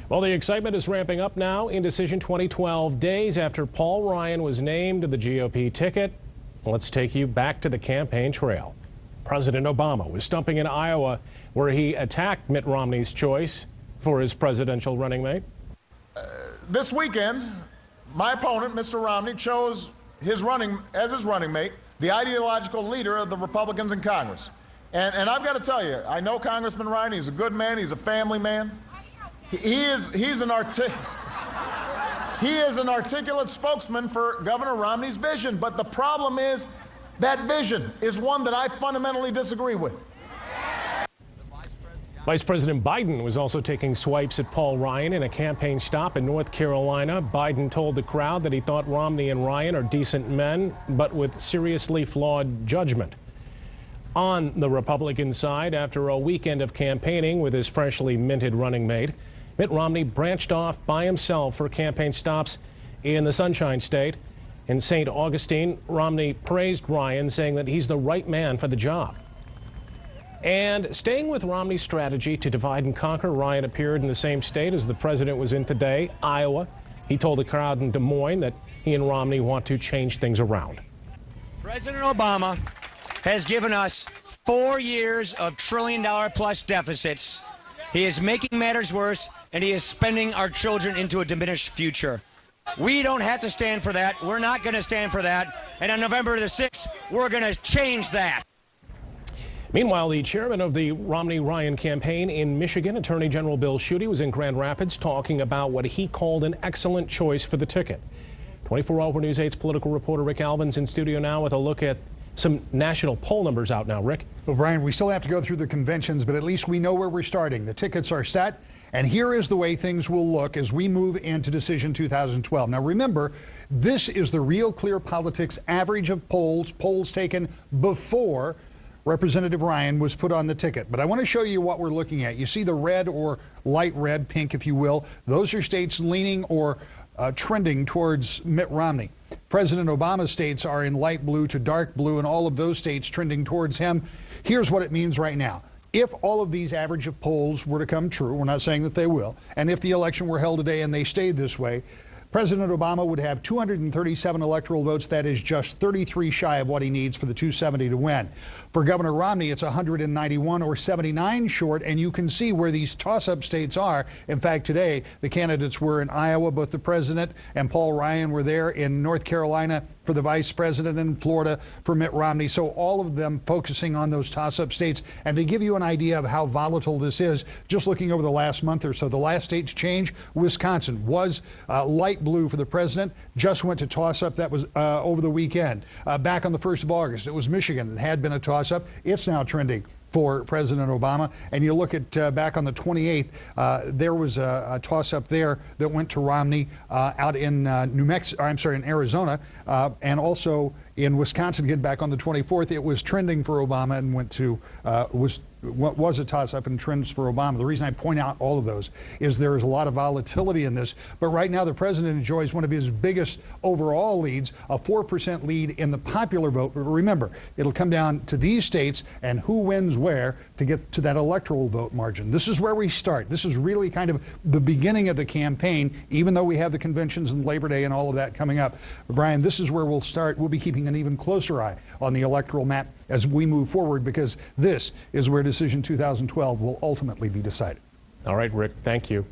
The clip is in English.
Well, the excitement is ramping up now in Decision 2012, days after Paul Ryan was named the GOP ticket. Let's take you back to the campaign trail. President Obama was stumping in Iowa, where he attacked Mitt Romney's choice for his presidential running mate. This weekend, my opponent, Mr. Romney, chose as his running mate the ideological leader of the Republicans in Congress. And I've got to tell you, I know Congressman Ryan. He's a good man. He's a family man. He's an articulate spokesman for Governor Romney's vision. But the problem is that vision is one that I fundamentally disagree with. Vice President Biden was also taking swipes at Paul Ryan in a campaign stop in North Carolina. Biden told the crowd that he thought Romney and Ryan are decent men, but with seriously flawed judgment. On the Republican side, after a weekend of campaigning with his freshly minted running mate, Mitt Romney branched off by himself for campaign stops in the Sunshine State. In St. Augustine, Romney praised Ryan, saying that he's the right man for the job. And staying with Romney's strategy to divide and conquer, Ryan appeared in the same state as the president was in today, Iowa. He told the crowd in Des Moines that he and Romney want to change things around. President Obama has given us 4 years of trillion-dollar-plus deficits. He is making matters worse, and he is spending our children into a diminished future. We don't have to stand for that. We're not going to stand for that. And on November the 6th, we're going to change that. Meanwhile, the chairman of the Romney-Ryan campaign in Michigan, Attorney General Bill Schuette, was in Grand Rapids talking about what he called an excellent choice for the ticket. 24-Hour News 8's political reporter Rick Alvin's in studio now with a look at some national poll numbers out now. Rick? Well, Brian, we still have to go through the conventions, but at least we know where we're starting. The tickets are set, and here is the way things will look as we move into Decision 2012. Now, remember, this is the Real Clear Politics average of polls taken before Representative Ryan was put on the ticket. But I want to show you what we're looking at. You see the red or light red, pink if you will. Those are states leaning or trending towards Mitt Romney. President Obama's states are in light blue to dark blue, and all of those states trending towards him. Here's what it means right now. If all of these average of polls were to come true, we're not saying that they will, and if the election were held today and they stayed this way, President Obama would have 237 electoral votes. That is just 33 shy of what he needs for the 270 to win. For Governor Romney, it's 191 or 79 short, and you can see where these toss-up states are. In fact, today, the candidates were in Iowa. Both the president and Paul Ryan were there. In North Carolina for the vice president, and Florida for Mitt Romney. So all of them focusing on those toss-up states. And to give you an idea of how volatile this is, just looking over the last month or so, the last state to change, Wisconsin, was light blue for the president, just went to toss-up. That was over the weekend. Back on the 1st of August, it was Michigan that had been a toss-up. It's now trending for President Obama. And you look at back on the 28th, there was a toss-up there that went to Romney out in in Arizona, and also in Wisconsin. Again, back on the 24th, it was trending for Obama and went to was a toss-up and trends for Obama. The reason I point out all of those is there is a lot of volatility in this. But right now, the president enjoys one of his biggest overall leads, a 4% lead in the popular vote. But remember, it'll come down to these states and who wins where to get to that electoral vote margin. This is where we start. This is really kind of the beginning of the campaign, even though we have the conventions and Labor Day and all of that coming up. But Brian, this is where we'll start. We'll be keeping an even closer eye on the electoral map as we move forward, because this is where Decision 2012 will ultimately be decided. All right, Rick, thank you.